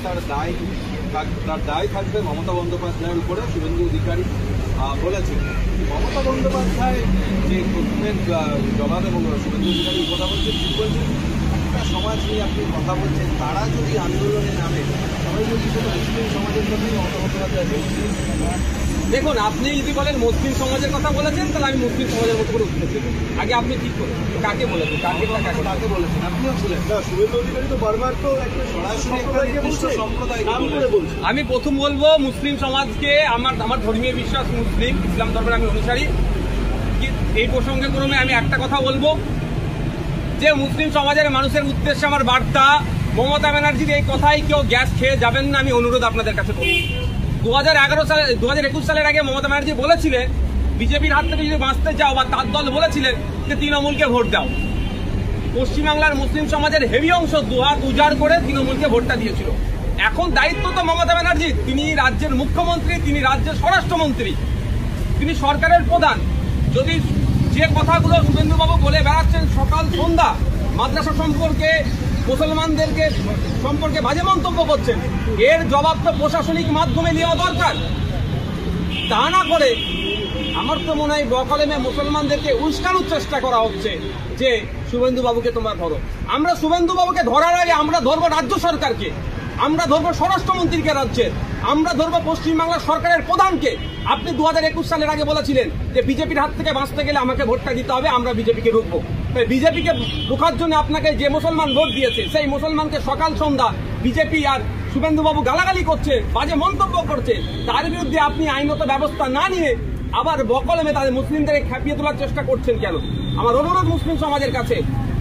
তার দায় থাকবে মমতা বন্দ্যোপাধ্যায়ের উপরে। শুভেন্দু অধিকারী বলেছেন মমতা বন্দ্যোপাধ্যায় যে প্রথমের জবাব এবং শুভেন্দু অধিকারী কথা বলছেন ঠিক বলছেন, একটা সমাজ নিয়ে আপনি কথা বলছেন, তারা যদি আন্দোলনে নামে সবাই বলছি শুধু মুসলিম সমাজের কথাই মমতা বন্দ্যোপাধ্যায় বলছেন। দেখুন, আপনি যদি বলেন মুসলিম সমাজের কথা বলেছেন তাহলে আমি মুসলিম সমাজের মতো করে উত্তর দেব। আগে আপনি ঠিক করেন কাকে বলেছেন, কাকে বলেছেন আপনিও বলেন। শুভেন্দু অধিকারী তো বারবার তো সরাসরি সম্প্রদায় বলছেন। আমি প্রথম বলবো মুসলিম সমাজকে, আমার ধর্মীয় বিশ্বাস মুসলিম, ইসলাম ধর্মের আমি অনুসারী। এই প্রসঙ্গে ক্রমে আমি একটা কথা বলবো যে মুসলিম সমাজের মানুষের উদ্দেশ্যে আমার বার্তা, মমতা ব্যানার্জির এই কথাই কেউ গ্যাস খেয়ে যাবেন না, আমি অনুরোধ আপনাদের কাছে করব। 2021 সালের আগে মমতা ব্যানার্জি বলেছিলেন বিজেপির হাত থেকে যদি বাঁচতে চাও, বা তার দল বলেছিলেন যে তৃণমূলকে ভোট দাও। পশ্চিমবাংলার মুসলিম সমাজের হেভি অংশ দুহাত উজাড় করে তৃণমূলকে ভোটটা দিয়েছিল। এখন দায়িত্ব তো মমতা ব্যানার্জি, তিনি রাজ্যের মুখ্যমন্ত্রী, তিনি রাজ্যের স্বরাষ্ট্রমন্ত্রী, তিনি সরকারের প্রধান। যদি যে কথাগুলো শুভেন্দুবাবু বলে বেড়াচ্ছেন সকাল সন্ধ্যা, মাদ্রাসা সম্পর্কে, মুসলমানদেরকে সম্পর্কে বাজে মন্তব্য করছেন, এর জবাব তো প্রশাসনিক মাধ্যমে নেওয়া দরকার। তা না করে আমার তো মনে হয় বকলেমে মুসলমানদেরকে উস্কানোর চেষ্টা করা হচ্ছে যে শুভেন্দুবাবুকে তোমরা ধরো। আমরা শুভেন্দুবাবুকে ধরার আগে আমরা ধরবো রাজ্য সরকারকে, আমরা ধরবো স্বরাষ্ট্রমন্ত্রীকে রাজ্যের, আমরা ধরবো পশ্চিমবাংলার সরকারের প্রধানকে। আপনি 2021 সালের আগে বলেছিলেন যে বিজেপির হাত থেকে বাঁচতে গেলে আমাকে ভোটটা দিতে হবে, আমরা বিজেপিকে রুখবো। বিজেপিকে রুখার জন্য আপনাকে যে মুসলমান ভোট দিয়েছে সেই মুসলমানকে সকাল সন্ধ্যা বিজেপি আর শুভেন্দুবাবু গালাগালি করছে, বাজে মন্তব্য করছে, তার বিরুদ্ধে আপনি আইনত ব্যবস্থা না নিয়ে আবার বকলেমে তাদের মুসলিমদের খেপিয়ে তোলার চেষ্টা করছেন কেন? আমার অনুরোধ মুসলিম সমাজের কাছে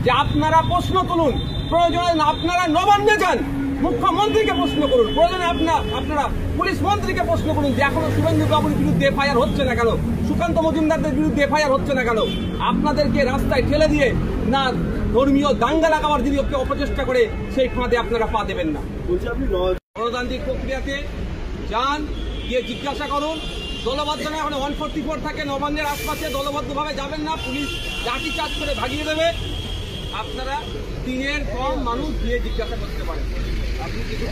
যে আপনারা প্রশ্ন তুলুন, প্রয়োজনে আপনারা নবান্নে যান, মুখ্যমন্ত্রীকে প্রশ্ন করুন, প্রয়োজনে আপনারা পুলিশ মন্ত্রীকে প্রশ্ন করুন যে এখনো শুভেন্দু বাবুর বিরুদ্ধে এফআইআর হচ্ছে না কেন, সুকান্ত মজুমদারদের বিরুদ্ধে এফআইআর হচ্ছে না কেন? আপনাদেরকে রাস্তায় ঠেলে দিয়ে না ধর্মীয় দাঙ্গা লাগাবার যদি কেউ অপচেষ্টা করে সেই ফাঁদে আপনারা পা দেবেন না। গণতান্ত্রিক প্রক্রিয়াতে যান, গিয়ে জিজ্ঞাসা করুন। দলবদ্ধ না, এখন 144 থাকে, নবান্নের আশপাশে দলবদ্ধভাবে যাবেন না, পুলিশ লাঠি চার্জ করে ভাগিয়ে দেবে। আপনারা 3 এর কম মানুষ গিয়ে জিজ্ঞাসা করতে পারেন। আপনি কিছু